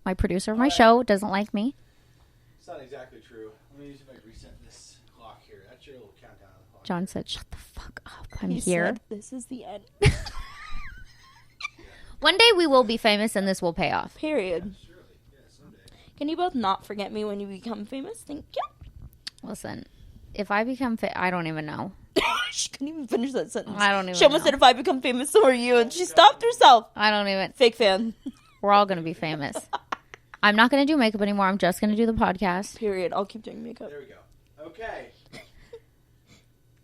my producer of my show, doesn't like me. It's not exactly true. Let me reset this clock here. That's your little countdown on the clock. John said, shut the fuck up. I'm He here. said, this is the end. One day we will be famous and this will pay off. Period. Surely. Yeah, someday. Can you both not forget me when you become famous? Thank you. Listen, if I become I don't even know. She couldn't even finish that sentence. I don't even She almost know. said, if I become famous, so are you. And she stopped herself. I don't even. Fake fan. We're all going to be famous. I'm not going to do makeup anymore. I'm just going to do the podcast. Period. I'll keep doing makeup. There we go. Okay.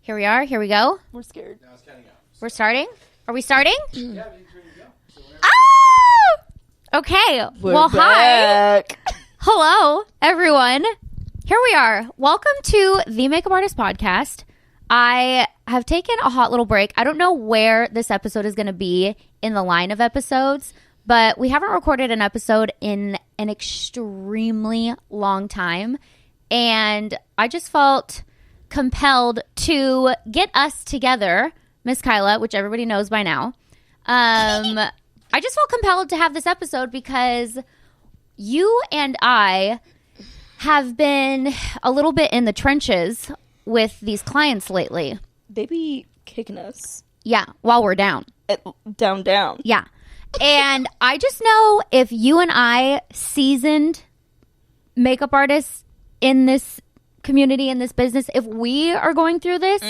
Here we are. Here we go. We're scared. Now it's counting out. We're starting. Are we starting? Yeah, everything's ready to go. So whenever Ah! Okay. We're back. Hi. Hello, everyone. Here we are. Welcome to the Makeup Artist Podcast. I have taken a hot little break. I don't know where this episode is going to be in the line of episodes, but we haven't recorded an episode in an extremely long time. And I just felt compelled to get us together, Miss Kyla, which everybody knows by now. I just felt compelled to have this episode because you and I have been a little bit in the trenches with these clients lately. They be kicking us. Yeah, while we're down. Down. Yeah. And I just know if you and I, seasoned makeup artists in this community, in this business, if we are going through this,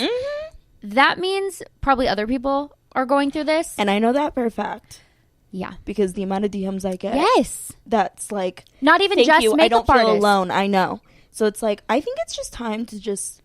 that means probably other people are going through this. And I know that for a fact. Yeah. Because the amount of DMs I get. Yes. That's like, not even thank just you. makeup I don't feel artists. alone. I know. So it's like, I think it's just time to just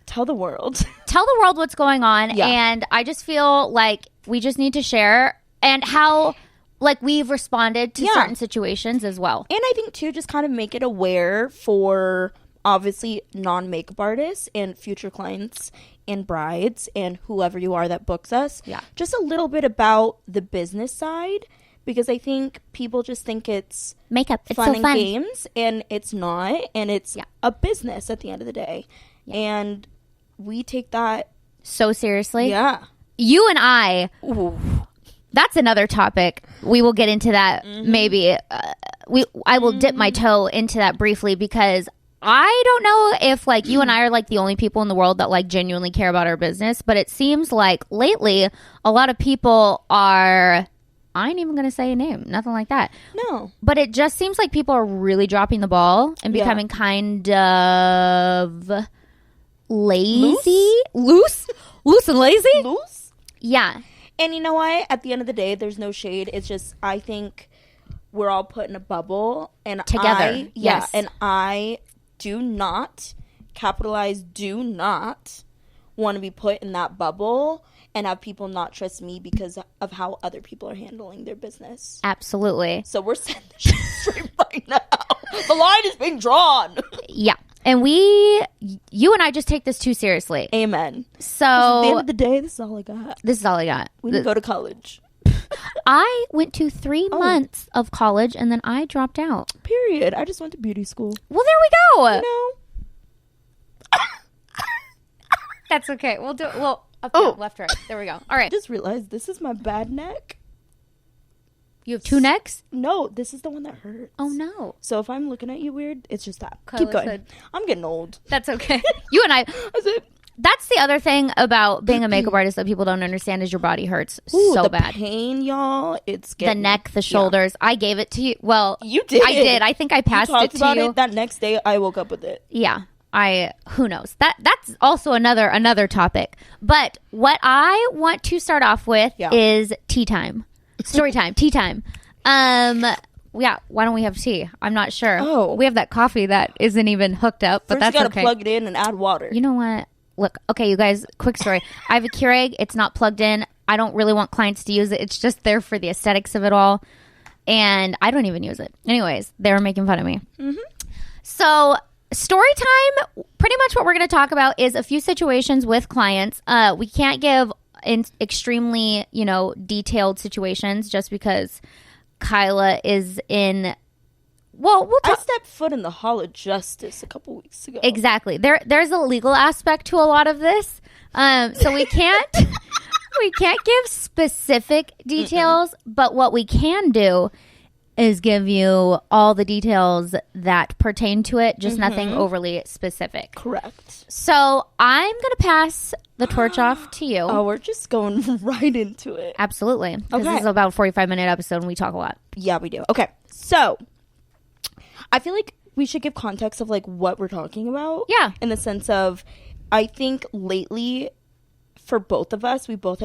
tell the world. Tell the world what's going on. Yeah. And I just feel like we just need to share and how like we've responded to certain situations as well. And I think too, just kind of make it aware for obviously non-makeup artists and future clients and brides and whoever you are that books us. Yeah. Just a little bit about the business side, because I think people just think it's Makeup. It's fun so and fun. games, and it's not. And it's a business at the end of the day. Yeah. And we take that. So seriously. Yeah. You and I, Ooh. that's another topic. We will get into that maybe. I will dip my toe into that briefly because I don't know if like you and I are like the only people in the world that like genuinely care about our business, but it seems like lately a lot of people are, I ain't even going to say a name, nothing like that. No. But it just seems like people are really dropping the ball and becoming kind of lazy. Loose and lazy? Loose? Yeah. And you know what? At the end of the day, there's no shade. It's just, I think we're all put in a bubble. And Together, yes. And I do not, capitalize do not, want to be put in that bubble and have people not trust me because of how other people are handling their business. Absolutely. So we're setting the shit straight right now. The line is being drawn. Yeah. And you and I just take this too seriously. Amen. So At the end of the day, this is all I got. this is all I got. We didn't go to college. I went to 3 months of college and then I dropped out. Period. I just went to beauty school. Well, there we go. You know? That's okay. We'll do it. Well, up, Oh. down, left, right. There we go. All right. I just realized this is my bad neck. You have 2 necks? No, this is the one that hurts. Oh, no. So if I'm looking at you weird, it's just that. Kyla Keep going. said- I'm getting old. That's okay. You and I. I said, That's the other thing about being a makeup artist that people don't understand is your body hurts ooh, so the bad. pain, y'all. It's The getting neck, the shoulders. I gave it to you. Well, You did. I did. I think I passed you talked it to about you. it that next day. I woke up with it. Yeah. Who knows? That's also another topic. But what I want to start off with is tea time. Story time, tea time. Yeah, why don't we have tea? I'm not sure. Oh. We have that coffee that isn't even hooked up, but First, that's you gotta okay. plug it in and add water. You know what? Look, okay, you guys, quick story. I have a Keurig. It's not plugged in. I don't really want clients to use it. It's just there for the aesthetics of it all. And I don't even use it. Anyways, they were making fun of me. So story time, pretty much what we're going to talk about is a few situations with clients. We can't give in extremely, detailed situations just because Kyla is in... Well, we'll I talk... stepped foot in the Hall of Justice a couple weeks ago. Exactly. There's a legal aspect to a lot of this. So we can't give specific details, but what we can do is give you all the details that pertain to it, just nothing overly specific. Correct. So I'm going to pass the torch off to you. Oh, we're just going right into it. Absolutely. Because Okay. this is about a 45-minute episode and we talk a lot. Yeah, we do. Okay. So I feel like we should give context of like what we're talking about. Yeah. In the sense of, I think lately for both of us, we both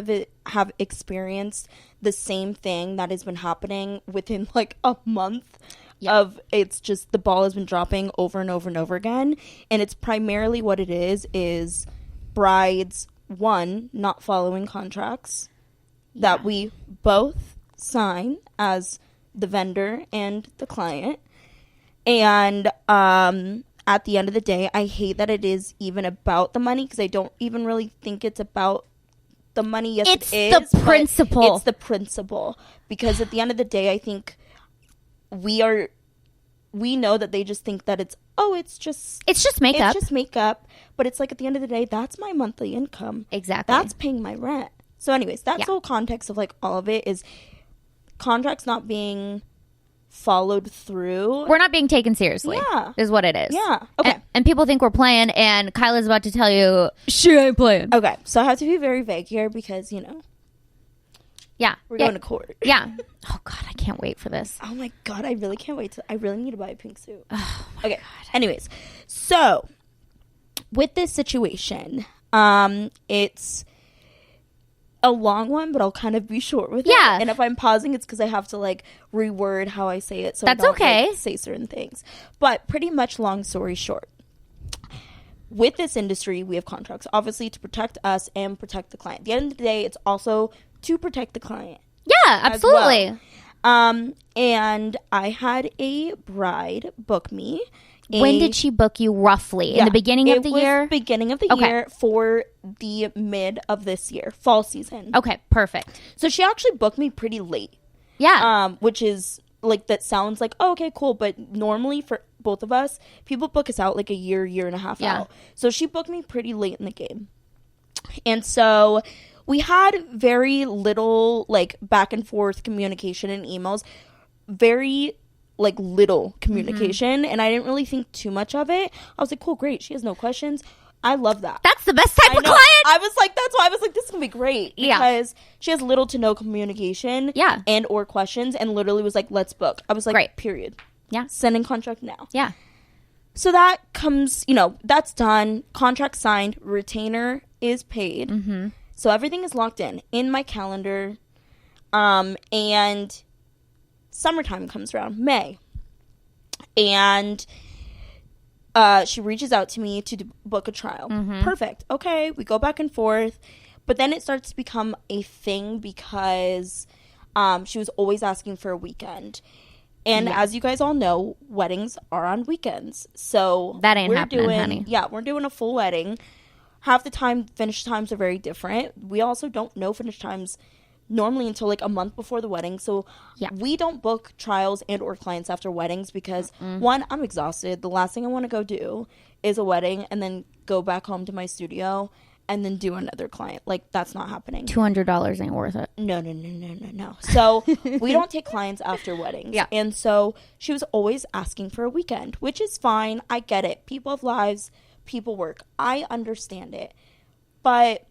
have experienced the same thing that has been happening within like a month. Of it's just the ball has been dropping over and over and over again, and it's primarily what it is brides, one, not following contracts that we both sign as the vendor and the client. And at the end of the day, I hate that it is even about the money, because I don't even really think it's about the money. Yes, It's it is the principle. It's the principle, because at the end of the day, I think we know that they just think that it's just makeup. It's just makeup. But it's like, at the end of the day, that's my monthly income. Exactly. That's paying my rent. So anyways, that's the whole context of like all of it is contracts not being followed through. We're not being taken seriously. Yeah. Is what it is. Yeah. Okay. And people think we're playing, and Kyla's about to tell you, she ain't playing. Okay. So I have to be very vague here because, Yeah. we're going to court. Yeah. Oh, God. I can't wait for this. Oh, my God. I really can't wait I really need to buy a pink suit. Oh, my God. Anyways. So, with this situation, it's a long one, but I'll kind of be short with it. Yeah. And if I'm pausing, it's because I have to, like, reword how I say it. So That's I don't, okay. like, say certain things. But pretty much, long story short, with this industry, we have contracts, obviously, to protect us and protect the client. At the end of the day, it's also to protect the client. Yeah, absolutely. And I had a bride book me. When did she book you roughly? In the beginning of the year? Beginning of the year for the mid of this year, fall season. Okay, perfect. So she actually booked me pretty late. Yeah. Which is like, that sounds like, oh, okay, cool. But normally for both of us, people book us out like a year and a half out. So she booked me pretty late in the game. And so we had very little like back and forth communication and emails, very like little communication, and I didn't really think too much of it. I was like, cool, great, she has no questions. I love that. That's the best type of client. I was like, that's why I was like, this is gonna be great, because she has little to no communication and or questions, and literally was like, let's book. I was like, great. Period. Yeah. Sending contract now. Yeah. So that comes, that's done. Contract signed. Retainer is paid. Mm-hmm. So everything is locked in my calendar. And summertime comes around, May. And she reaches out to me to book a trial. Mm-hmm. Perfect. Okay, we go back and forth. But then it starts to become a thing because she was always asking for a weekend. And as you guys all know, weddings are on weekends. So that ain't happening, honey. Yeah, we're doing a full wedding. Half the time, finish times are very different. We also don't know finish times normally until like a month before the wedding. So we don't book trials and or clients after weddings because one, I'm exhausted. The last thing I want to go do is a wedding and then go back home to my studio and then do another client. Like, that's not happening. $200 ain't worth it. No. So we don't take clients after weddings. Yeah. And so she was always asking for a weekend, which is fine. I get it. People have lives. People work. I understand it. But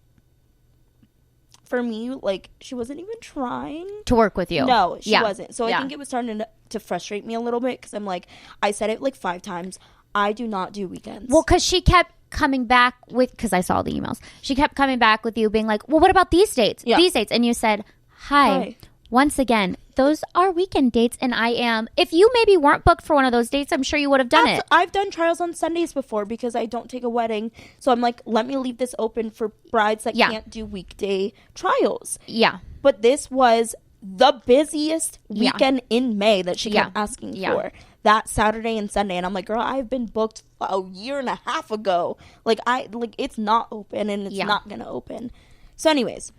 for me, like, she wasn't even trying to work with you. No, she wasn't. So I think it was starting to frustrate me a little bit because I'm like, I said it like 5 times. I do not do weekends. Well, because she kept coming back with, because I saw the emails, she kept coming back with you being like, well, what about these dates? Yeah. These dates. And you said, hi. Once again, those are weekend dates, and I am. If you maybe weren't booked for one of those dates, I'm sure you would have done it. I've done trials on Sundays before because I don't take a wedding. So I'm like, let me leave this open for brides that can't do weekday trials. Yeah. But this was the busiest weekend in May that she kept asking for. That Saturday and Sunday. And I'm like, girl, I've been booked a year and a half ago. Like, it's not open, and it's not going to open. So anyways,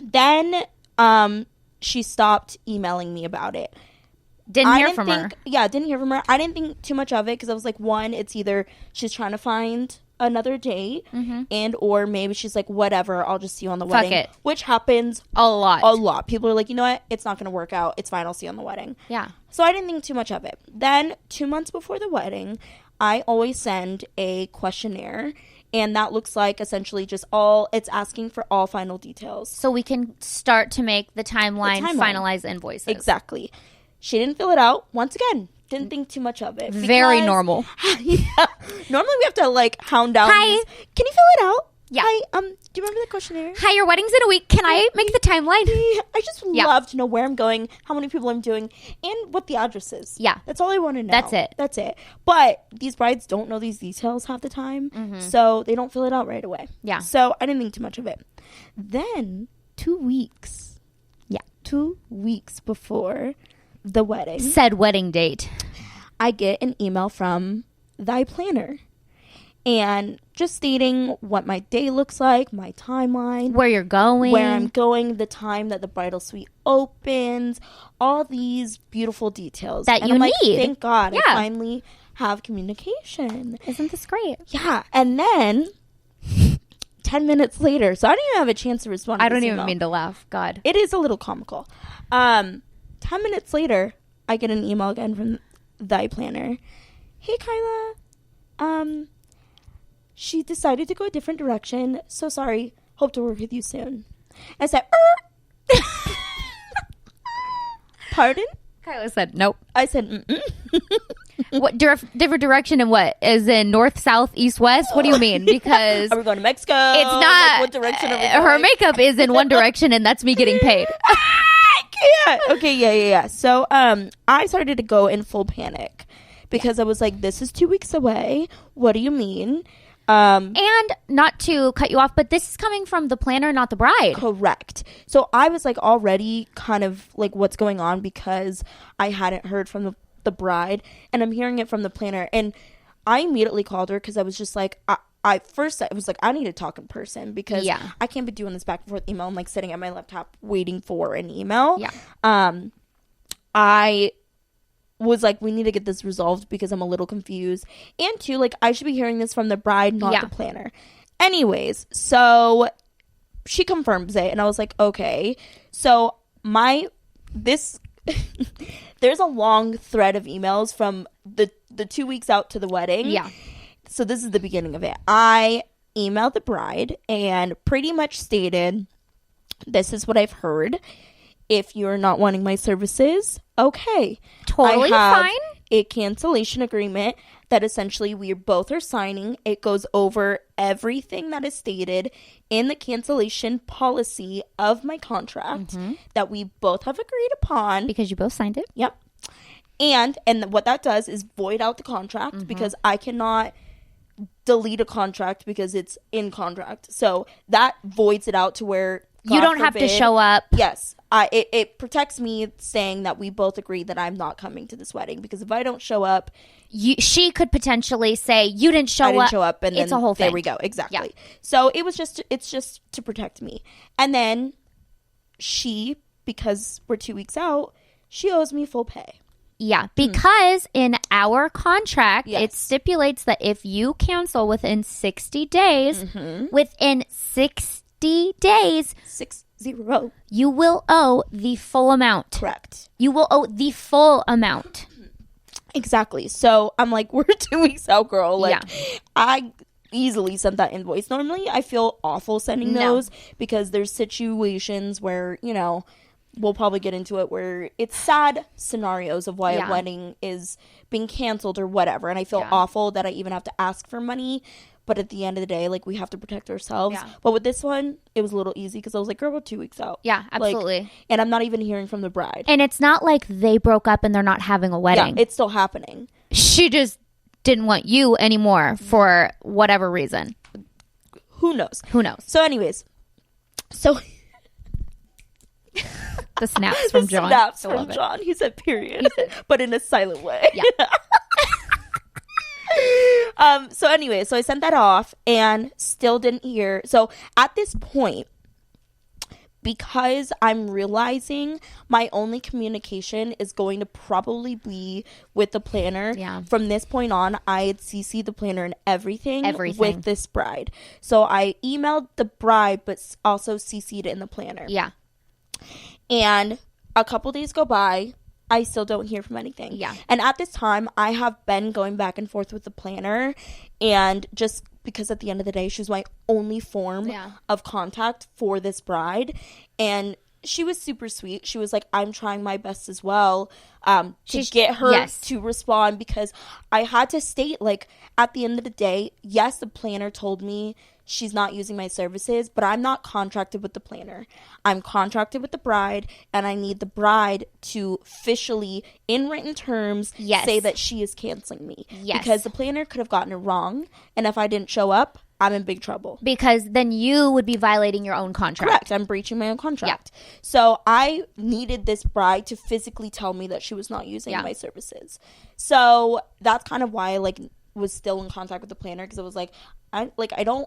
then she stopped emailing me about it. Didn't hear from her. Yeah, didn't hear from her. I didn't think too much of it because I was like, one, it's either she's trying to find another date, and or maybe she's like, whatever, I'll just see you on the Fuck wedding. it. Which happens A lot. People are like, you know what? It's not going to work out. It's fine. I'll see you on the wedding. Yeah. So I didn't think too much of it. Then 2 months before the wedding, I always send a questionnaire. And that looks like essentially just it's asking for all final details. So we can start to make the timeline. Finalize invoices. Exactly. She didn't fill it out. Once again, didn't think too much of it. Very normal. Yeah. Normally we have to like hound down. Hi. Can you fill it out? Yeah. Hi. Do you remember the questionnaire? Hi, your wedding's in a week. Can I make the timeline? I just love to know where I'm going, how many people I'm doing, and what the address is. Yeah. That's all I want to know. That's it. But these brides don't know these details half the time, so they don't fill it out right away. Yeah. So I didn't think too much of it. Then 2 weeks. Yeah. 2 weeks before the wedding. Said wedding date. I get an email from thy planner. And just stating what my day looks like, my timeline, Where you're going. where I'm going, the time that the bridal suite opens, all these beautiful details That and you I'm like, need. thank God Yeah. I finally have communication. Isn't this great? Yeah. And then 10 minutes later, so I didn't even have a chance to respond to I don't this even email. mean to laugh. God. It is a little comical. 10 minutes later, I get an email again from thy planner. Hey, Kyla. She decided to go a different direction. So sorry. Hope to work with you soon. I said, Pardon? Kyla said nope. I said, mm-mm. What different direction and what? Is in north, south, east, west? What do you mean? Because Are we going to Mexico? it's not. Like, what direction are we Her going? makeup is in one direction, and that's me getting paid. I can't. Okay, yeah. So, I started to go in full panic because I was like, this is 2 weeks away. What do you mean? And not to cut you off, but this is coming from the planner, not the bride. Correct. So I was like already kind of like what's going on because I hadn't heard from the bride and I'm hearing it from the planner. And I immediately called her because I was just like, I was like, I need to talk in person because I can't be doing this back and forth email. I'm like sitting at my laptop waiting for an email. Yeah. I was like, we need to get this resolved because I'm a little confused. And two, like, I should be hearing this from the bride, not the planner. Anyways, so she confirms it. And I was like, okay. So there's a long thread of emails from the 2 weeks out to the wedding. Yeah. So this is the beginning of it. I emailed the bride and pretty much stated, this is what I've heard. If you're not wanting my services, okay. Totally I have fine. a cancellation agreement that essentially we both are signing. It goes over everything that is stated in the cancellation policy of my contract that we both have agreed upon. Because you both signed it. Yep. And what that does is void out the contract because I cannot delete a contract because it's in contract. So that voids it out to where You don't have to show up. Yes. It protects me saying that we both agree that I'm not coming to this wedding because if I don't show up, She could potentially say you didn't show up. I didn't show up, and it's then a whole thing. there we go. Exactly. Yeah. So it's just to protect me. And then because we're 2 weeks out, she owes me full pay. Yeah, because in our contract, Yes. it stipulates that if you cancel within 60 days, within 60 days, 60. you will owe the full amount. Correct. You will owe the full amount. Exactly. So I'm like, we're 2 weeks out, girl. Like, Yeah. I easily sent that invoice. Normally, I feel awful sending those because there's situations where, we'll probably get into it where it's sad scenarios of why a wedding is being canceled or whatever. And I feel awful that I even have to ask for money. But at the end of the day, like, we have to protect ourselves. Yeah. But with this one, it was a little easy because I was like, girl, we're 2 weeks out. Yeah, absolutely. Like, and I'm not even hearing from the bride. And it's not like they broke up and they're not having a wedding. Yeah, it's still happening. She just didn't want you anymore for whatever reason. Who knows? Who knows? So anyways, The snaps from John. Snaps I love from it. John. He said period, but in a silent way. Yeah. So anyway, so I sent that off and still didn't hear. So at this point, because I'm realizing my only communication is going to probably be with the planner. Yeah. From this point on, I had CC'd the planner and everything with this bride. So I emailed the bride, but also CC'd it in the planner. Yeah. And a couple days go by. I still don't hear from anything. Yeah. And at this time, I have been going back and forth with the planner. And just because at the end of the day, she was my only form of contact for this bride. And she was super sweet. She was like, I'm trying my best as well to get her to respond, because I had to state, like, at the end of the day, yes, the planner told me she's not using my services, but I'm not contracted with the planner. I'm contracted with the bride, and I need the bride to officially, in written terms, say that she is canceling me. Yes. Because the planner could have gotten it wrong, and if I didn't show up, I'm in big trouble. Because then you would be violating your own contract. Correct. I'm breaching my own contract. Yeah. So I needed this bride to physically tell me that she was not using my services. So that's kind of why I, like, was still in contact with the planner, because it was like, I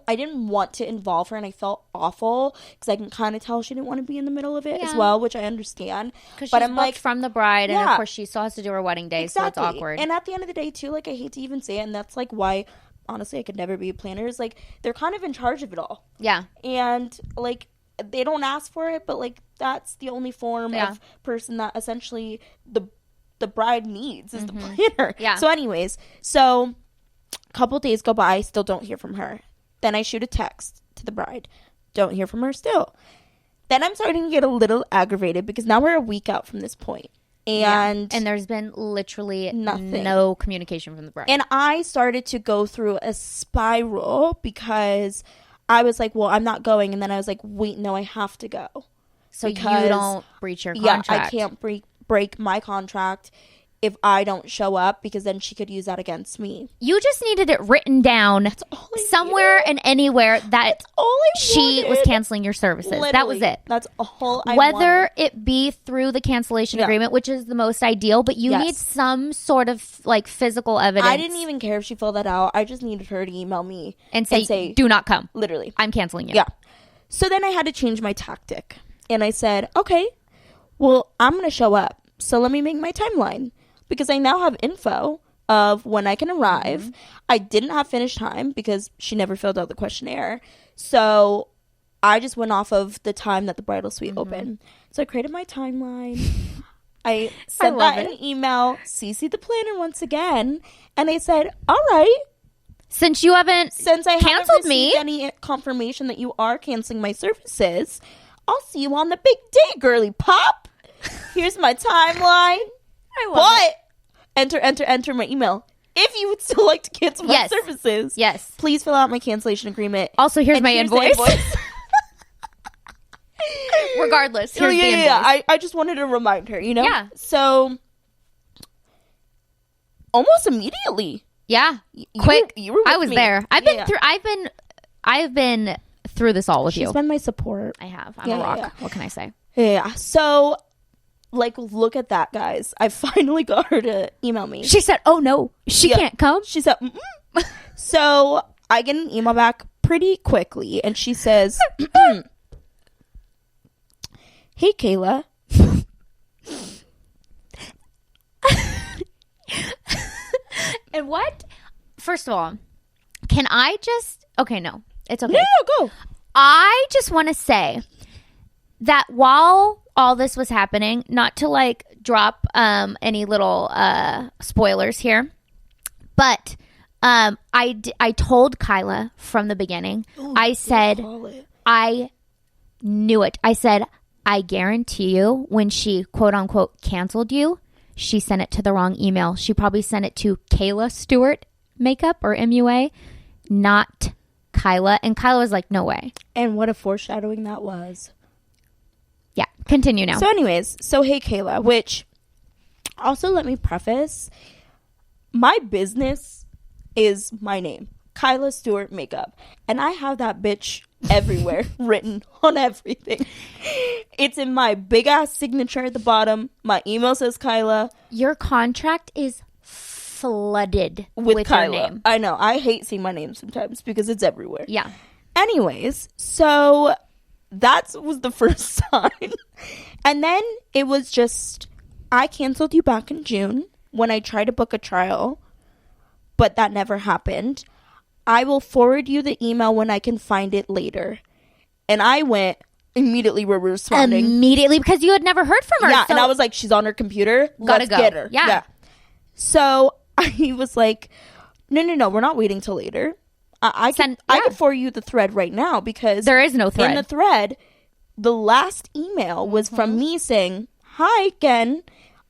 didn't want to involve her, and I felt awful because I can kind of tell she didn't want to be in the middle of it as well, which I understand. But I'm like, from the bride, and of course she still has to do her wedding day, so it's awkward. And at the end of the day too, like, I hate to even say it, and that's like why honestly I could never be a planner, is like, they're kind of in charge of it all. Yeah. And like, they don't ask for it, but like, that's the only form of person that essentially the bride needs is the planner. Yeah. So anyways, so a couple days go by, still don't hear from her. Then I shoot a text to the bride. Don't hear from her still. Then I'm starting to get a little aggravated, because now we're a week out from this point. And there's been literally nothing. No communication from the bride. And I started to go through a spiral, because I was like, well, I'm not going. And then I was like, wait, no, I have to go. So you don't breach your contract. Yeah, I can't break my contract if I don't show up, because then she could use that against me. You just needed it written down somewhere and anywhere that she was canceling your services. Literally, that was it. That's all I wanted. Whether it be through the cancellation agreement, which is the most ideal, but you need some sort of like physical evidence. I didn't even care if she filled that out. I just needed her to email me and say do not come. Literally. I'm canceling you. Yeah. So then I had to change my tactic. And I said, okay, well, I'm going to show up. So let me make my timeline. Because I now have info of when I can arrive. Mm-hmm. I didn't have finish time because she never filled out the questionnaire. So I just went off of the time that the bridal suite opened. So I created my timeline. I sent that in an email, CC'd the planner once again. And I said, all right. Since I haven't received any confirmation that you are canceling my services, I'll see you on the big day, girly pop. Here's my timeline. But enter my email. If you would still like to cancel my services, please fill out my cancellation agreement. Also, here's my invoice. Regardless, here's the invoice. Yeah. I just wanted to remind her, you know? Yeah. So, almost immediately. Yeah. Quick. You were with I was me. There. I've been through this all with you. She's been my support. I have. I'm a rock. Yeah. What can I say? Yeah. So, like, look at that, guys. I finally got her to email me. She said, oh, no, she can't come. She said, So I get an email back pretty quickly, and she says, hey, Kyla. And what? First of all, can I just... Okay, no. It's okay. No, go. I just want to say that while all this was happening, not to like drop any little spoilers here, but I told Kyla from the beginning. Ooh, I said I knew it. I said, I guarantee you when she quote unquote canceled you, she sent it to the wrong email. She probably sent it to Kyla Stuart Makeup or MUA, not Kyla. And Kyla was like, no way. And what a foreshadowing that was. Yeah, continue now. So anyways, hey Kyla, which also let me preface, my business is my name, Kyla Stuart Makeup, and I have that bitch everywhere written on everything. It's in my big ass signature at the bottom. My email says Kyla. Your contract is flooded with Kyla. Your name. I know. I hate seeing my name sometimes because it's everywhere. Yeah. Anyways, so that was the first sign. And then it was just, I canceled you back in June when I tried to book a trial, but that never happened. I will forward you the email when I can find it later. And I went, immediately were responding. Immediately, because you had never heard from her. Yeah, so and I was like, she's on her computer. Gotta Let's go. get her. Yeah. So I was like, no, we're not waiting till later. I can forward you the thread right now because there is no thread. In the thread, the last email was from me saying, hi again,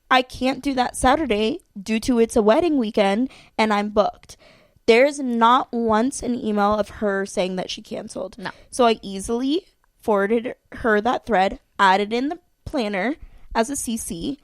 I can't do that Saturday due to it's a wedding weekend and I'm booked. There's not once an email of her saying that she canceled. No. So I easily forwarded her that thread, added in the planner as a CC,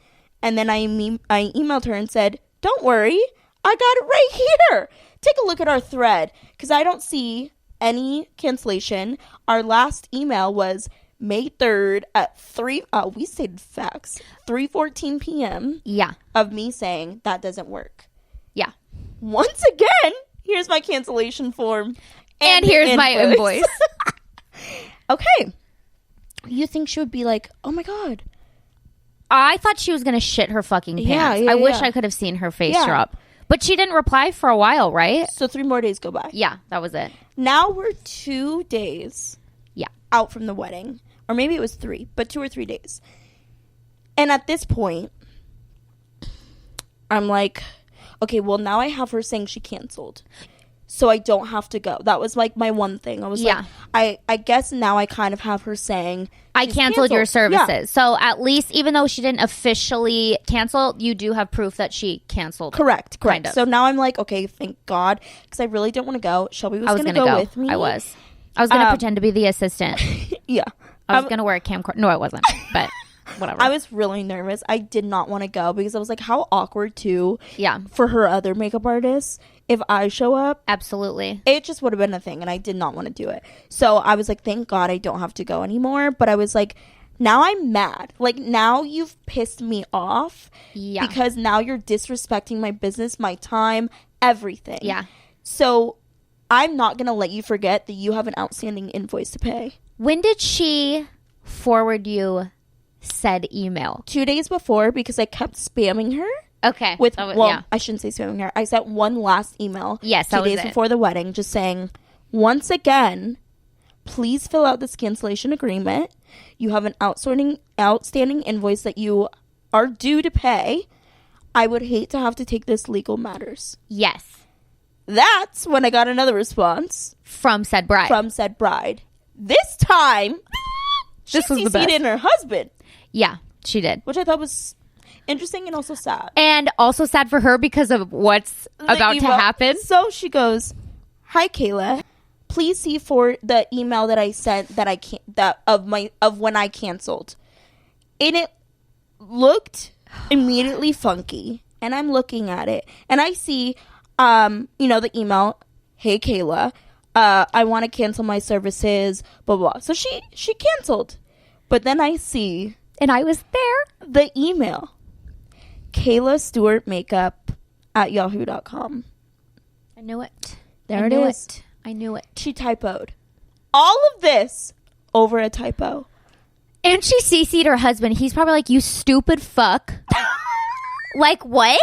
and then I emailed her and said, don't worry, I got it right here. Take a look at our thread because I don't see any cancellation. Our last email was May 3rd at 3:14 p.m. Yeah. Of me saying that doesn't work. Yeah. Once again, here's my cancellation form. And here's my invoice. Okay. You think she would be like, oh my God. I thought she was going to shit her fucking pants. Yeah, I wish I could have seen her face Yeah. drop. But she didn't reply for a while, right? So 3 more days go by. Yeah, that was it. Now we're 2 days out from the wedding. Or maybe it was 3, but 2 or 3 days. And at this point, I'm like, okay, well, now I have her saying she canceled. So I don't have to go. That was like my one thing. I was like, I guess now I kind of have her saying I canceled your services. Yeah. So at least, even though she didn't officially cancel, you do have proof that she canceled. Correct. Kind of. So now I'm like, okay, thank God. Because I really don't want to go. Shelby was going to go with me. I was going to pretend to be the assistant. Yeah. I was going to wear a camcorder. No, I wasn't. But whatever. I was really nervous. I did not want to go because I was like, how awkward too. Yeah. For her other makeup artists. If I show up. Absolutely. It just would have been a thing. And I did not want to do it. So I was like, thank God I don't have to go anymore. But I was like, now I'm mad. Like, now you've pissed me off. Yeah. Because now you're disrespecting my business, my time, everything. Yeah. So I'm not going to let you forget that you have an outstanding invoice to pay. When did she forward you said email? 2 days before because I kept spamming her. Okay. I shouldn't say spamming her. I sent one last email. Yes, 2 days before the wedding just saying, once again, please fill out this cancellation agreement. You have an outstanding invoice that you are due to pay. I would hate to have to take this legal matters. Yes. That's when I got another response. From said bride. This time, this was the best. CC'd in her husband. Yeah, she did. Which I thought was interesting and also sad. And also sad for her because of what's about to happen. So she goes, hi, Kyla. Please see for the email that I sent of when I canceled. And it looked immediately funky. And I'm looking at it. And I see, the email, hey, Kyla, I want to cancel my services, blah, blah, blah. So she canceled. But then I see. And I was there. The email. Kyla Stuart Makeup at yahoo.com. I knew it. There it is. I knew it. She typoed. All of this over a typo. And she CC'd her husband. He's probably like, you stupid fuck. Like, what?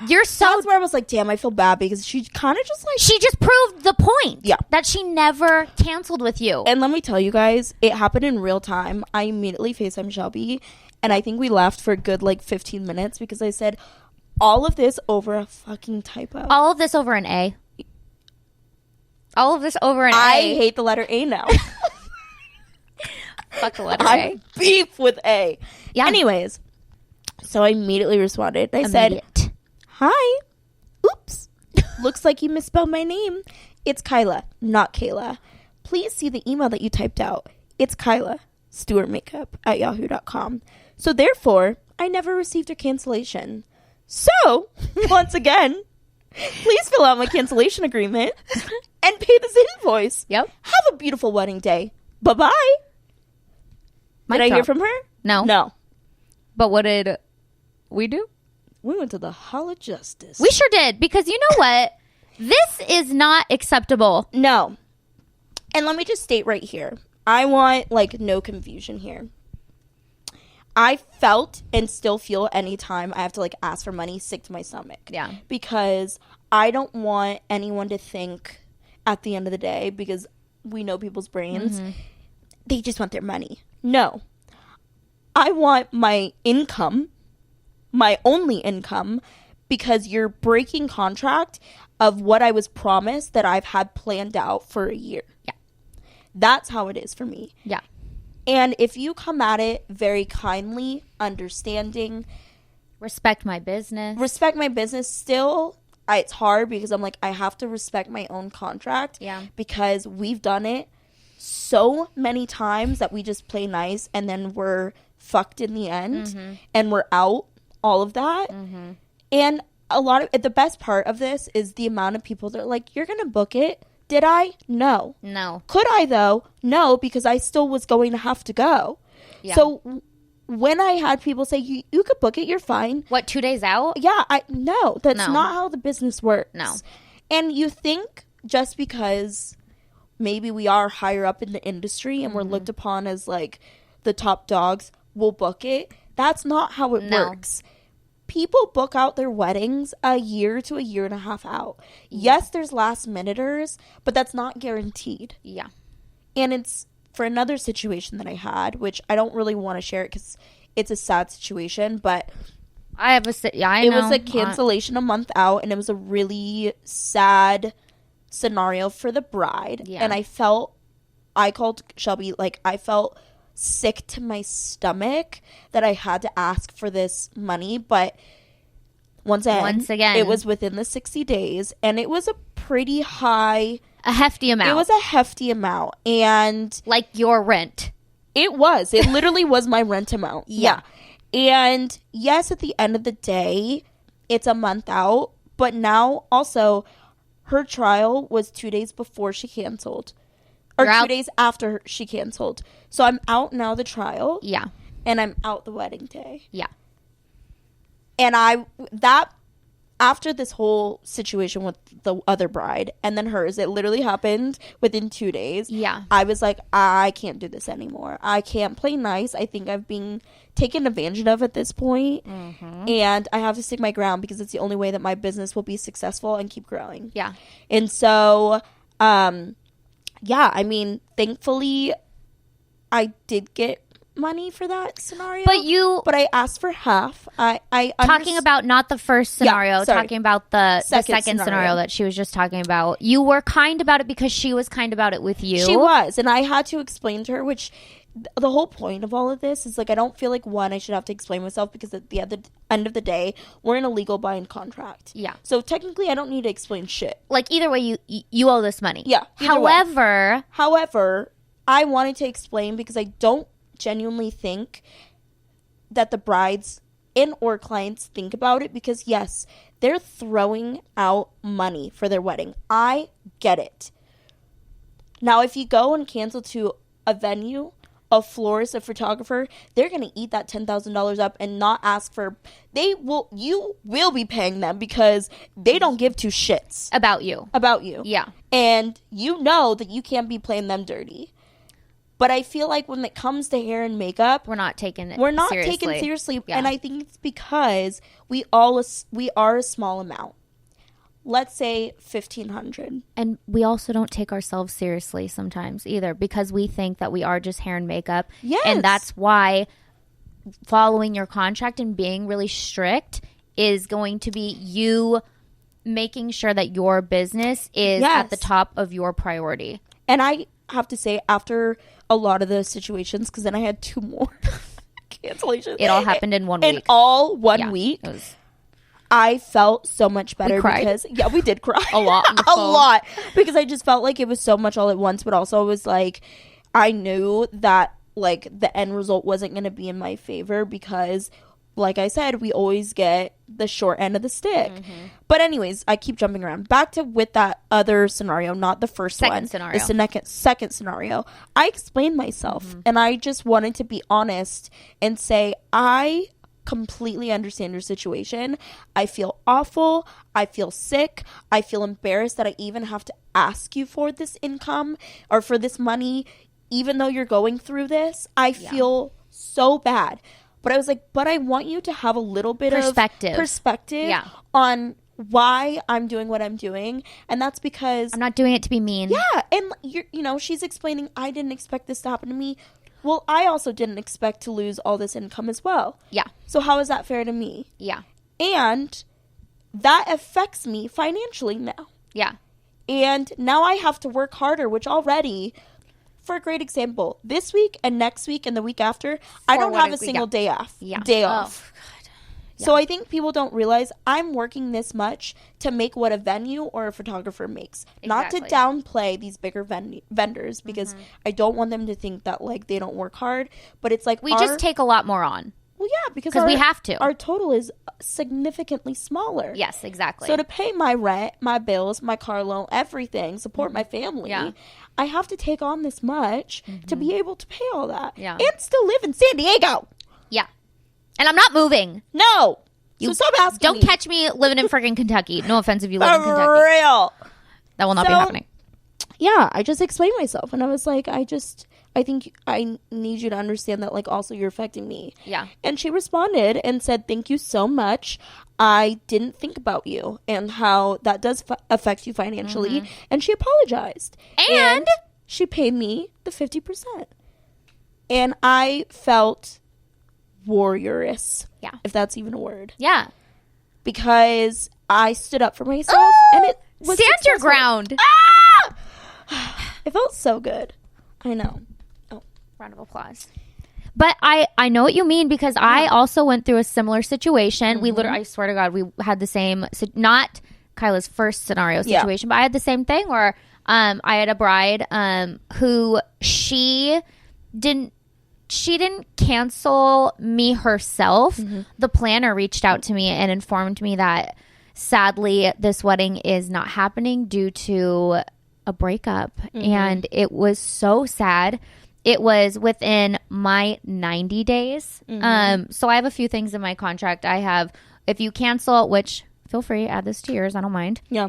You're so... That's where I was like, damn, I feel bad because she kind of just like... She just proved the point. Yeah. That she never canceled with you. And let me tell you guys, it happened in real time. I immediately FaceTimed Shelby. And I think we laughed for a good, 15 minutes because I said, all of this over a fucking typo. All of this over an A. All of this over an A. I hate the letter A now. Fuck the letter A. I'm beef with A. Yeah. Anyways, so I immediately responded. I said, hi. Oops. Looks like you misspelled my name. It's Kyla, not Kayla. Please see the email that you typed out. It's Kyla, Stuart Makeup at yahoo.com. So therefore, I never received a cancellation. So, once again, please fill out my cancellation agreement and pay this invoice. Yep. Have a beautiful wedding day. Bye-bye. Did I hear from her? No. No. But what did we do? We went to the Hall of Justice. We sure did. Because you know what? This is not acceptable. No. And let me just state right here. I want, like, no confusion here. I felt and still feel anytime I have to, like, ask for money, sick to my stomach. Yeah. Because I don't want anyone to think at the end of the day, because we know people's brains, they just want their money. No. I want my income, my only income, because you're breaking contract of what I was promised that I've had planned out for a year. Yeah. That's how it is for me. Yeah. And if you come at it very kindly, understanding, Respect my business. still, it's hard because I'm like, I have to respect my own contract. Yeah. Because we've done it so many times that we just play nice and then we're fucked in the end and we're out, all of that. And a lot of the best part of this is the amount of people that are like, you're going to book it. Did I? No. Could I though? No, because I still was going to have to go. Yeah. So when I had people say, you could book it, you're fine. What, 2 days out? Yeah. That's not how the business works. No. And you think just because maybe we are higher up in the industry and we're looked upon as like the top dogs, we'll book it. That's not how it works. People book out their weddings a year to a year and a half out. Yes, there's last minuters, but that's not guaranteed. Yeah. And it's for another situation that I had, which I don't really want to share it because it's a sad situation, but I know. It was a cancellation a month out, and it was a really sad scenario for the bride. Yeah. And I called Shelby, like, I felt sick to my stomach that I had to ask for this money, but once again it was within the 60 days and it was a pretty high, a hefty amount. It was a hefty amount, and like your rent. It literally was my rent amount. Yeah. And yes, at the end of the day it's a month out, but now also her trial was 2 days before she canceled. Or 2 days after she canceled. So I'm out now the trial. Yeah. And I'm out the wedding day. Yeah. And after this whole situation with the other bride and then hers, it literally happened within 2 days. Yeah. I was like, I can't do this anymore. I can't play nice. I think I've been taken advantage of at this point. And I have to stick my ground because it's the only way that my business will be successful and keep growing. Yeah. And so, yeah, I mean, thankfully, I did get money for that scenario. But I asked for half. Talking about not the first scenario, talking about the second scenario that she was just talking about. You were kind about it because she was kind about it with you. She was, and I had to explain to her, which the whole point of all of this is like, I don't feel like I should have to explain myself because at the end of the day, we're in a legal bind contract. Yeah. So technically, I don't need to explain shit. Like either way, you owe this money. Yeah. However, I wanted to explain because I don't genuinely think that the brides and or clients think about it, because yes, they're throwing out money for their wedding. I get it. Now, if you go and cancel to a venue, a florist, a photographer, they're going to eat that $10,000 up and not ask for, you will be paying them because they don't give two shits about you. Yeah. And you know that you can't be playing them dirty. But I feel like when it comes to hair and makeup, we're not taking it seriously. Yeah. And I think it's because we are a small amount. Let's say 1,500. And we also don't take ourselves seriously sometimes either, because we think that we are just hair and makeup. Yes. And that's why following your contract and being really strict is going to be you making sure that your business is at the top of your priority. And I have to say, after a lot of the situations, because then I had 2 more cancellations. It all happened in 1 week. In all 1 week. I felt so much better. We cried. Because we did cry a lot. A lot, because I just felt like it was so much all at once. But also, it was like I knew that like the end result wasn't going to be in my favor because, like I said, we always get the short end of the stick. But anyways, I keep jumping around. Back to with that other scenario, not the first one. The second scenario. I explained myself, and I just wanted to be honest and say, I completely understand your situation. I feel awful. I feel sick. I feel embarrassed that I even have to ask you for this income or for this money. even though you're going through this, I feel so bad. But I was like, but I want you to have a little bit of perspective on why I'm doing what I'm doing. And that's because I'm not doing it to be mean. Yeah. And, you know, she's explaining, I didn't expect this to happen to me. Well, I also didn't expect to lose all this income as well. Yeah. So how is that fair to me? Yeah. And that affects me financially now. Yeah. And now I have to work harder, which already, for a great example, this week and next week and the week after, I don't have a single day off. Yeah. Day off. Oh, God. Yeah. So I think people don't realize I'm working this much to make what a venue or a photographer makes. Exactly. Not to downplay these bigger vendors, because I don't want them to think that, like, they don't work hard. But it's like we just take a lot more on. Well, yeah, because we have to. Our total is significantly smaller. Yes, exactly. So to pay my rent, my bills, my car loan, everything, support my family, I have to take on this much to be able to pay all that. Yeah. And still live in San Diego. Yeah. And I'm not moving. No. So stop asking Don't me. catch me living in freaking Kentucky. No offense if you live in Kentucky. For real. That will not be happening. Yeah, I just explained myself. And I was like, I think I need you to understand that, like, also you're affecting me. Yeah. And she responded and said, thank you so much. I didn't think about you and how that does affect you financially. And she apologized. And she paid me the 50%. And I felt warriorous. Yeah. If that's even a word. Yeah. Because I stood up for myself. And it was stand successful. your ground. It felt so good. I know. Round of applause. But I know what you mean, because I also went through a similar situation. We literally, I swear to God, we had the same, not Kyla's first scenario situation, but I had the same thing where I had a bride who she didn't cancel me herself. The planner reached out to me and informed me that sadly this wedding is not happening due to a breakup. And it was so sad. It was within my 90 days. So I have a few things in my contract. I have, if you cancel, which feel free, add this to yours, I don't mind. Yeah.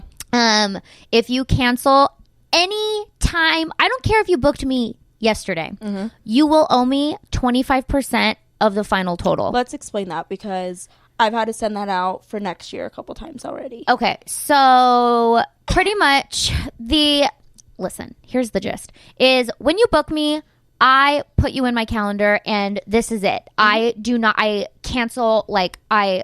If you cancel any time, I don't care if you booked me yesterday, you will owe me 25% of the final total. Let's explain that, because I've had to send that out for next year a couple times already. Okay, so pretty much listen, here's the gist, is when you book me, I put you in my calendar and this is it. I cancel, like, I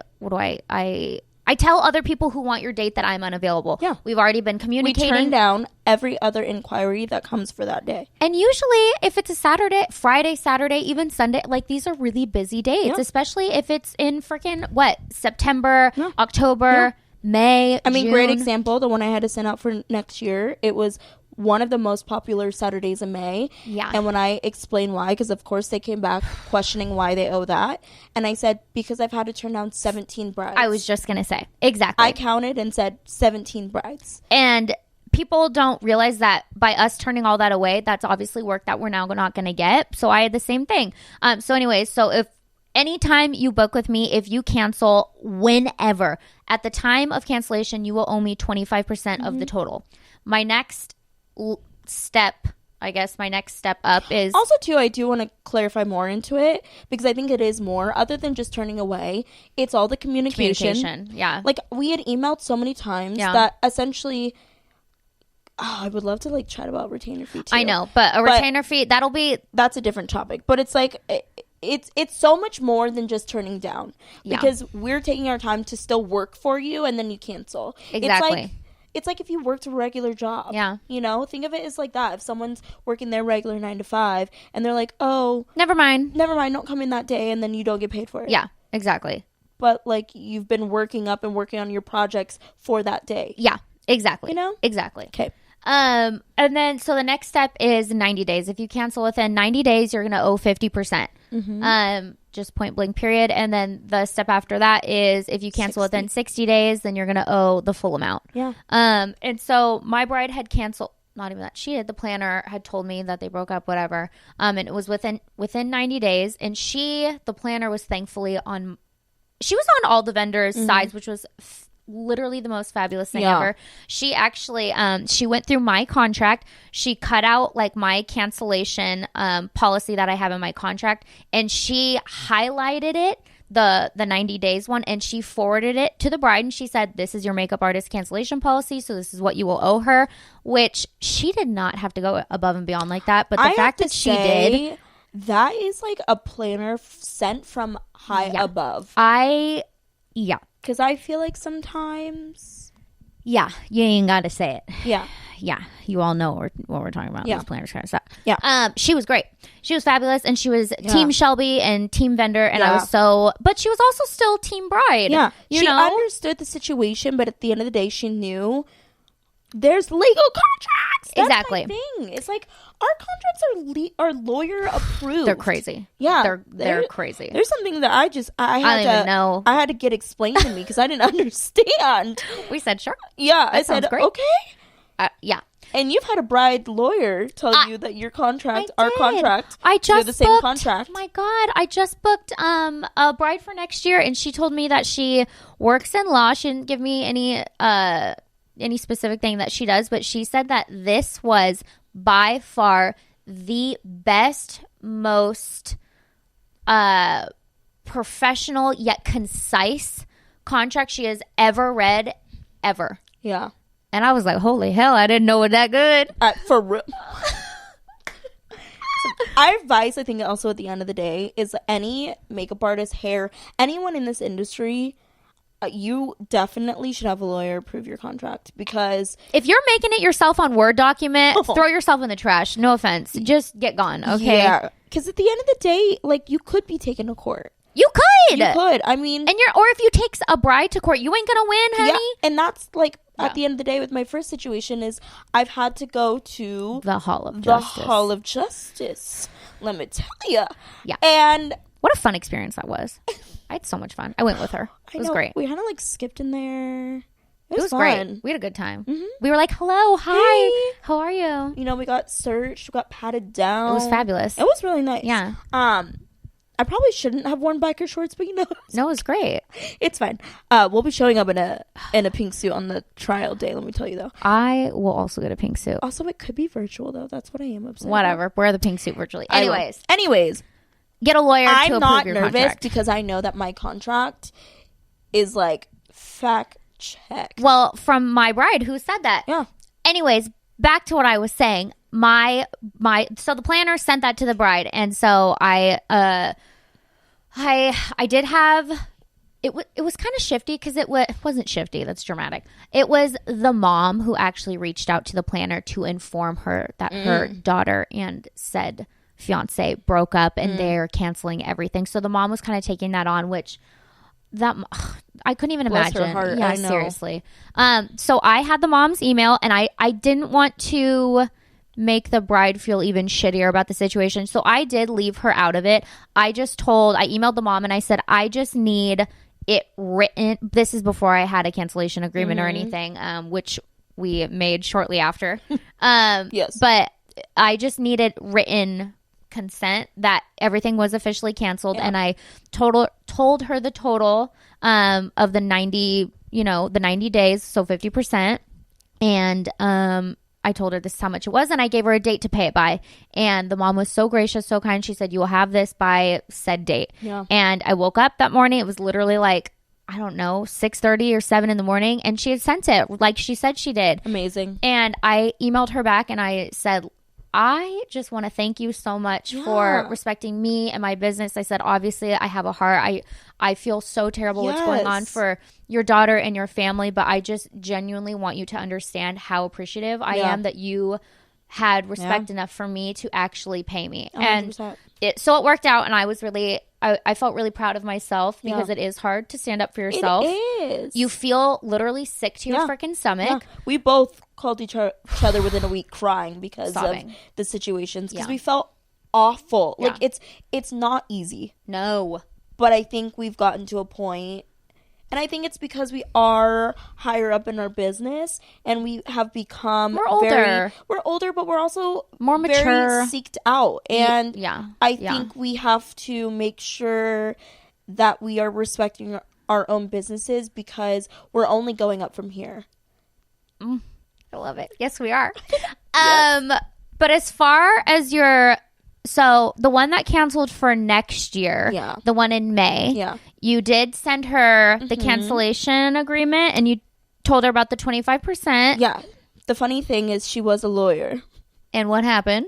tell other people who want your date that I'm unavailable. Yeah. We've already been communicating. We turn down every other inquiry that comes for that day. And usually if it's a Saturday, Friday, Saturday, even Sunday, like, these are really busy dates, especially if it's in freaking, September, October, May, I mean, June. Great example, the one I had to send out for next year, it was one of the most popular Saturdays in May. Yeah. And when I explained why, because of course they came back questioning why they owe that. And I said, because I've had to turn down 17 brides. I was just going to say. Exactly. I counted and said 17 brides. And people don't realize that by us turning all that away, that's obviously work that we're now not going to get. So I had the same thing. So anyways, so if anytime you book with me, if you cancel whenever, at the time of cancellation, you will owe me 25% of the total. My next step up is also, too, I do want to clarify more into it, because I think it is more other than just turning away. It's all the communication. Yeah, like, we had emailed so many times that essentially I would love to, like, chat about retainer fee too. I know, but retainer fee, that's a different topic. But it's like it's so much more than just turning down, because we're taking our time to still work for you, and then you cancel. Exactly. It's like if you worked a regular job. Yeah. You know, think of it as like that. If someone's working their regular 9 to 5 and they're like, oh, never mind, don't come in that day, and then you don't get paid for it. Yeah, exactly. But, like, you've been working on your projects for that day. Yeah, exactly. You know? Exactly. Okay. And then, so the next step is 90 days. If you cancel within 90 days, you're going to owe 50%. Just point blank period. And then the step after that is if you cancel within 60 days, then you're going to owe the full amount. Yeah. And so my bride had canceled, not even that, the planner had told me that they broke up, whatever. And it was within 90 days. And the planner was thankfully she was on all the vendors' sides, which was literally the most fabulous thing Yeah. ever. She actually she went through my contract. She cut out like my cancellation policy that I have in my contract, and she highlighted it, the 90 days one, and she forwarded it to the bride, and she said, this is your makeup artist cancellation policy, so this is what you will owe her, which she did not have to go above and beyond like that, but the fact that she did, that is like a planner sent from high above. yeah, because I feel like sometimes you ain't gotta say it. yeah, You all know what we're talking about. Yeah. These planners kind of stuff. Yeah. She was great. She was fabulous, and she was Team Shelby and Team Vendor, and I was but she was also still Team Bride. Yeah, you she know, understood the situation, but at the end of the day, she knew there's legal contracts. That's Exactly. my thing. It's like our contracts are lawyer approved. they're crazy. Yeah, they're crazy. There's something that I don't even know. I had to get explained to me because I didn't understand. We said sure. Yeah, I sounds said great. okay. Yeah. And you've had a bride lawyer tell you that your contract, our did. contract, I just you're the same booked, contract. Oh my God, I just booked a bride for next year, and she told me that she works in law. She didn't give me any specific thing that she does, but she said that this was by far the best, most professional yet concise contract she has ever read, ever. Yeah. And I was like, holy hell, I didn't know it that good. For real. Our advice, I think, also at the end of the day, is any makeup artist, hair, anyone in this industry, you definitely should have a lawyer approve your contract, because if you're making it yourself on Word document, throw yourself in the trash. No offense. Just get gone, okay? Yeah. Because at the end of the day, like, you could be taken to court. You could. You could. I mean, or if you take a bride to court, you ain't gonna win, honey. Yeah, and that's like at the end of the day with my first situation is I've had to go to the Hall of Justice. Let me tell you. Yeah. And what a fun experience that was. I had so much fun. I went with her. It was great. We kind of like skipped in there. It was fun. great. We had a good time. Mm-hmm. We were like, hello, hi, hey. How are you? You know, we got searched, we got patted down. It was fabulous. It was really nice. Yeah. I probably shouldn't have worn biker shorts, but you know, no, it was great. It's fine. We'll be showing up in a pink suit on the trial day. Let me tell you though. I will also get a pink suit. Also, it could be virtual though. That's what I am upset. Whatever. Wear the pink suit virtually. Anyways, get a lawyer. I'm to not approve your nervous contract. because I know that my contract is like fact check. Well, from my bride who said that. Yeah. Anyways, back to what I was saying. So the planner sent that to the bride, and so I did have it was kind of shifty because it wasn't shifty. That's dramatic. It was the mom who actually reached out to the planner to inform her that her daughter and said fiance broke up and they're canceling everything. So the mom was kind of taking that on, which I couldn't even Bless imagine. her heart. Yeah, I know. seriously. So I had the mom's email, and I didn't want to make the bride feel even shittier about the situation. So I did leave her out of it. I emailed the mom and I said, I just need it written. This is before I had a cancellation agreement or anything, which we made shortly after. Yes. But I just needed written consent that everything was officially canceled. And I told her the total of the 90, the 90 days, so 50%. And I told her this is how much it was, and I gave her a date to pay it by. And the mom was so gracious, so kind. She said, you will have this by said date. Yeah. And I woke up that morning. It was literally like, I don't know, 6:30 or 7 in the morning. And she had sent it like she said she did. Amazing. And I emailed her back and I said, I just want to thank you so much for respecting me and my business. I said, obviously, I have a heart. I feel so terrible what's going on for your daughter and your family, but I just genuinely want you to understand how appreciative I am that you had respect enough for me to actually pay me. 100%. And so it worked out, and I was really I felt really proud of myself because it is hard to stand up for yourself. It is. You feel literally sick to your freaking stomach. Yeah. We both called each other within a week crying because Sobbing. of the situations, because we felt awful. Yeah. Like it's not easy. No. But I think we've gotten to a point, and I think it's because we are higher up in our business and we have become we're older, but we're also more mature, very seeked out. And yeah. I think we have to make sure that we are respecting our own businesses because we're only going up from here. I love it. Yes, we are. But as far as so the one that canceled for next year, the one in May, you did send her the cancellation agreement and you told her about the 25%. Yeah. The funny thing is she was a lawyer. And what happened?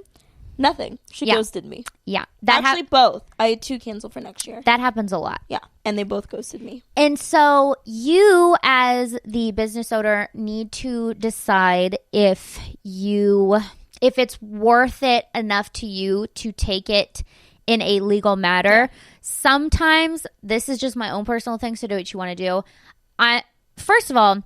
Nothing. She ghosted me. Yeah. Actually, both. I had 2 canceled for next year. That happens a lot. Yeah. And they both ghosted me. And so you, as the business owner, need to decide if it's worth it enough to you to take it in a legal matter. Sometimes, this is just my own personal thing, so do what you want to do. First of all,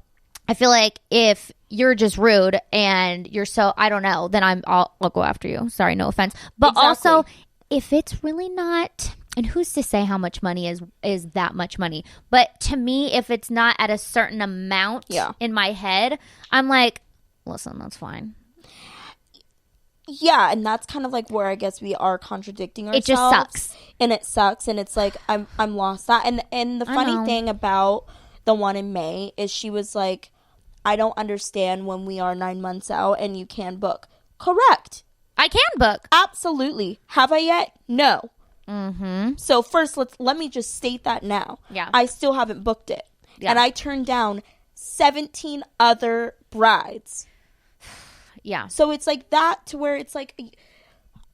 I feel like if you're just rude and you're so, I don't know, then I'll go after you. Sorry, no offense. But also, if it's really not, and who's to say how much money is that much money? But to me, if it's not at a certain amount in my head, I'm like, listen, that's fine. Yeah, and that's kind of like where I guess we are contradicting ourselves. It just sucks. And it sucks, and it's like, I'm lost that. And the funny thing about the one in May is she was like, I don't understand when we are 9 months out and you can book. Correct. I can book. Absolutely. Have I yet? No. Mm-hmm. So first, let me just state that now. Yeah. I still haven't booked it. Yeah. And I turned down 17 other brides. Yeah. So it's like that to where it's like,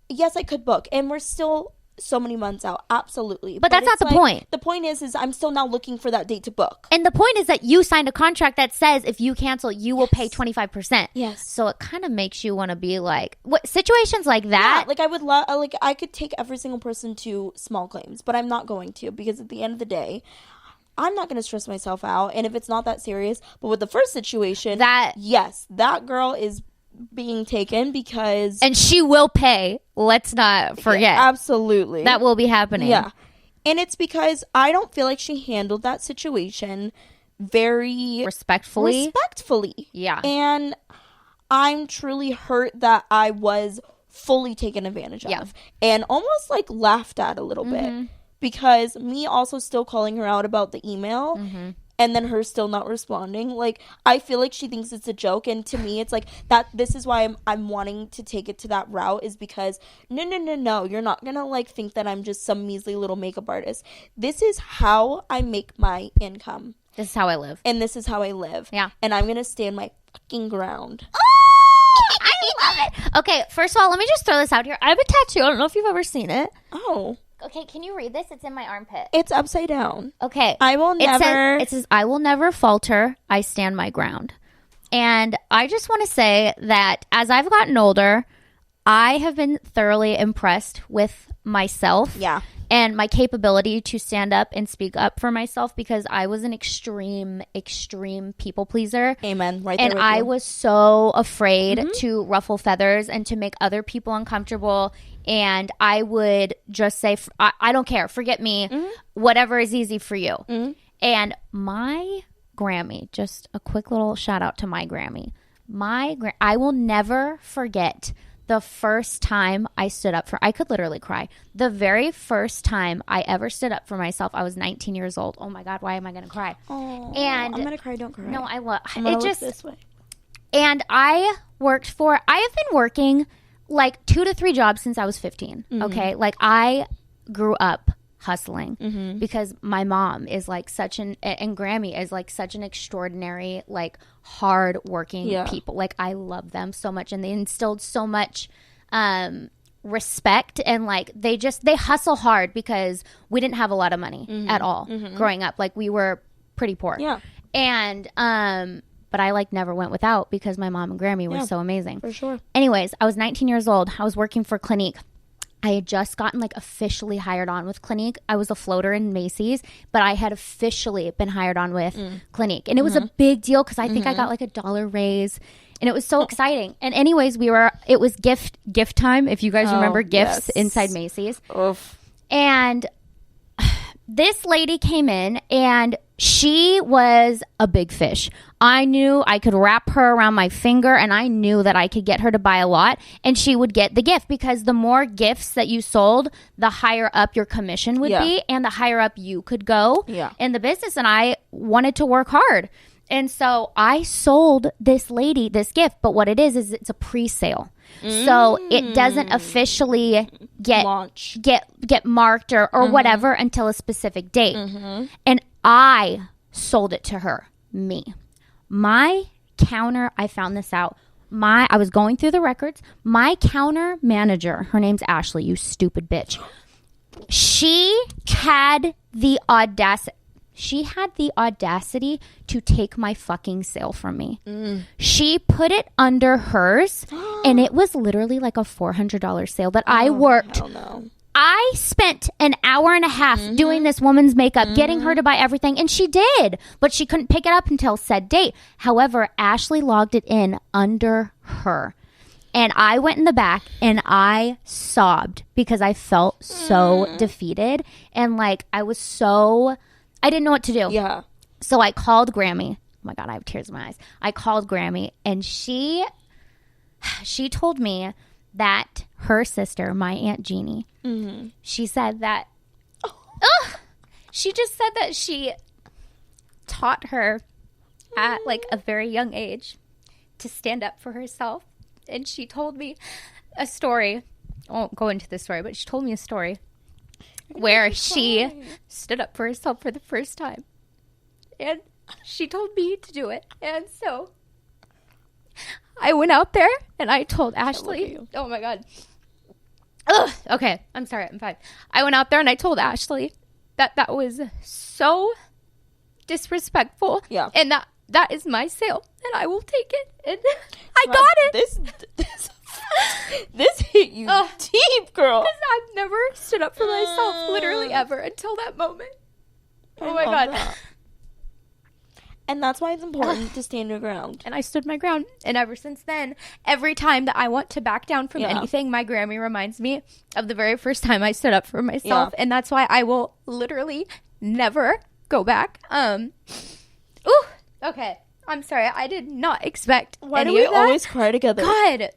yes, I could book. And we're still so many months out. Absolutely. But that's not the point. The point is I'm still now looking for that date to book. And the point is that you signed a contract that says if you cancel, you will pay 25%. Yes. So it kind of makes you want to be like, what situations like that? Yeah, like I would love, like I could take every single person to small claims, but I'm not going to, because at the end of the day, I'm not going to stress myself out. And if it's not that serious, but with the first situation, yes, that girl is being taken because, and she will pay. Let's not forget. Yeah, absolutely. That will be happening. Yeah. And it's because I don't feel like she handled that situation very respectfully. Yeah. And I'm truly hurt that I was fully taken advantage of and almost like laughed at a little bit, because me also still calling her out about the email and then her still not responding. Like, I feel like she thinks it's a joke, and to me it's like that. This is why I'm wanting to take it to that route, is because no, you're not gonna like think that I'm just some measly little makeup artist. This is how I make my income. This is how I live. And this is how I live. Yeah. And I'm gonna stand my fucking ground. I love it. Okay, first of all, let me just throw this out here. I have a tattoo. I don't know if you've ever seen it. Oh. Okay, can you read this? It's in my armpit. It's upside down. Okay. I will never. It says, I will never falter. I stand my ground. And I just want to say that as I've gotten older, I have been thoroughly impressed with myself. Yeah. And my capability to stand up and speak up for myself, because I was an extreme people pleaser. Amen. Right there. And I was so afraid to ruffle feathers and to make other people uncomfortable. And I would just say, I don't care. Forget me. Whatever is easy for you. And my Grammy, just a quick little shout out to my Grammy. I will never forget the first time I stood up I could literally cry. The very first time I ever stood up for myself, I was 19 years old. Oh my God, why am I going to cry? Oh, and I'm going to cry. Don't cry. No, I will. I'm going to look this way. And I have been working like 2 to 3 jobs since I was 15. Okay. Like, I grew up hustling because my mom is like and Grammy is like such an extraordinary, like, hard working people. Like, I love them so much, and they instilled so much respect, and like they hustle hard because we didn't have a lot of money at all growing up. Like, we were pretty poor. Yeah. And but I like never went without, because my mom and Grammy were so amazing. For sure. Anyways, I was 19 years old. I was working for Clinique. I had just gotten like officially hired on with Clinique. I was a floater in Macy's, but I had officially been hired on with Clinique. And it was a big deal because I think I got like $1 raise, and it was so exciting. And anyways, it was gift time. If you guys remember gifts inside Macy's. Oof. And this lady came in and she was a big fish. I knew I could wrap her around my finger and I knew that I could get her to buy a lot and she would get the gift because the more gifts that you sold, the higher up your commission would be and the higher up you could go in the business. And I wanted to work hard. And so I sold this lady this gift, but what it is it's a pre-sale. So it doesn't officially get marked or whatever until a specific date. And I sold it to her. Me. My counter, I found this out. I was going through the records. My counter manager, her name's Ashley, you stupid bitch. She had the audacity. She had the audacity to take my fucking sale from me. She put it under hers, and it was literally like a $400 sale that I worked. Hell no. I spent an hour and a half doing this woman's makeup, getting her to buy everything, and she did, but she couldn't pick it up until said date. However, Ashley logged it in under her. And I went in the back and I sobbed because I felt so defeated. And like, I didn't know what to do. Yeah. So I called Grammy. Oh my God, I have tears in my eyes. I called Grammy and she told me that her sister, my Aunt Jeannie, she said that, she just said that she taught her at like a very young age to stand up for herself. And she told me a story. I won't go into the story, but she told me a story where she stood up for herself for the first time. And she told me to do it. And so I went out there and I told Ashley. Oh my God. Ugh, okay, I'm sorry. I'm fine. I went out there and I told Ashley that was so disrespectful. Yeah. And that is my sale and I will take it. And I got it. This hit you deep, girl. Because I've never stood up for myself literally ever until that moment. Oh my God. That. And that's why it's important to stand your ground. And I stood my ground. And ever since then, every time that I want to back down from anything, my Grammy reminds me of the very first time I stood up for myself. And that's why I will literally never go back. Okay. I'm sorry. I did not expect Why do we always cry together? God.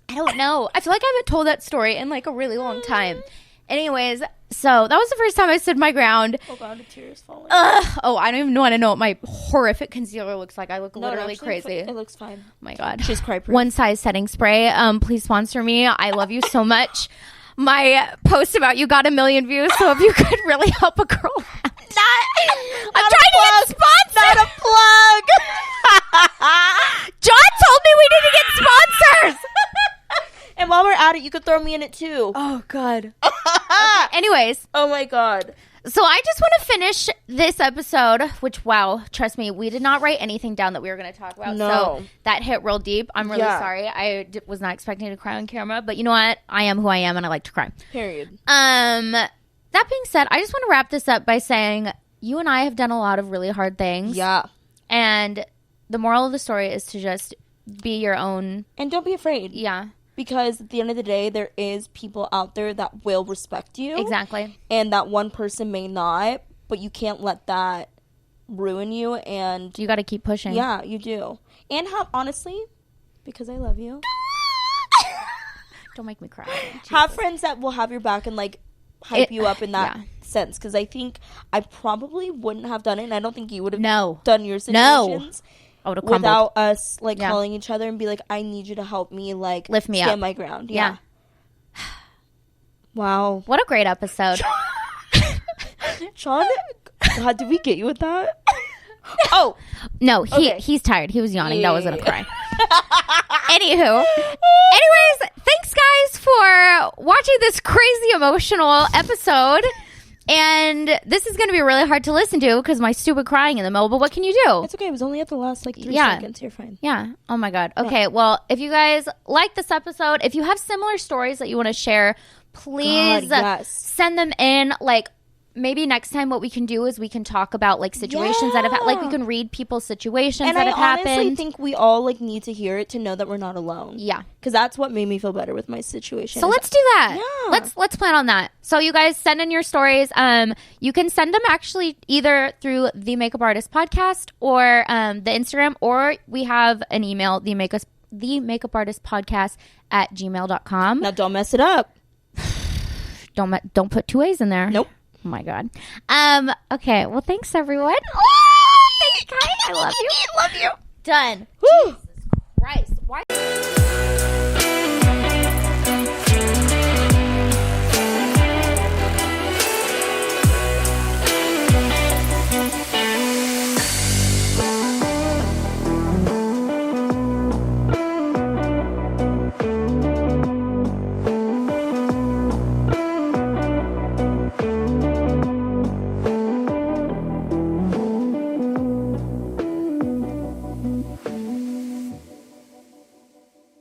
I don't know. I feel like I haven't told that story in like a really long time. Anyways, so that was the first time I stood my ground. Oh God, the tears falling. I don't even want to know what my horrific concealer looks like. I look literally crazy. It looks fine. Oh my God. She's cry proof. One Size Setting Spray. Please sponsor me. I love you so much. My post about you got 1 million views, so if you could really help a girl out. I'm trying to get sponsored. Not a plug. John told me we need to get sponsors. And while we're at it, you could throw me in it too. Oh, God. Okay. Anyways. Oh, my God. So I just want to finish this episode, which, wow, trust me, we did not write anything down that we were going to talk about. No. So that hit real deep. I'm really sorry. I was not expecting to cry on camera. But you know what? I am who I am, and I like to cry. Period. That being said, I just want to wrap this up by saying you and I have done a lot of really hard things. Yeah. And the moral of the story is to just be your own. And don't be afraid. Yeah. Because at the end of the day, there is people out there that will respect you. Exactly. And that one person may not, but you can't let that ruin you. And you got to keep pushing. Yeah, you do. And honestly, because I love you. Don't make me cry. Have friends that will have your back and like hype you up in that sense. Because I think I probably wouldn't have done it. And I don't think you would have done your situations. I would have crumbled. Without us like calling each other and be like, I need you to help me like lift me stand up. My ground. Yeah. Wow. What a great episode. Sean, God, did we get you with that? Oh. No, he's tired. He was yawning. That wasn't a cry. Anywho. Anyways, thanks guys for watching this crazy emotional episode. And this is going to be really hard to listen to because my stupid crying in the middle. But what can you do? It's okay. It was only at the last like 3 seconds. You're fine. Yeah. Oh my God. Okay. Well, if you guys like this episode, if you have similar stories that you want to share, please send them in. Like, maybe next time what we can do is we can talk about like situations that have like we can read people's situations that have happened. And I honestly think we all like need to hear it to know that we're not alone. Yeah, because that's what made me feel better with my situation. So let's do that. Yeah. Let's plan on that. So you guys send in your stories. You can send them actually either through the Makeup Artist Podcast or the Instagram, or we have an email, the Makeup Artist Podcast @gmail.com. Now don't mess it up. Don't put 2 A's in there. Nope. Oh my God. Okay. Well, thanks everyone. Oh, thanks, Kyla. I love you. Love you. Done. Woo. Jesus Christ. Why?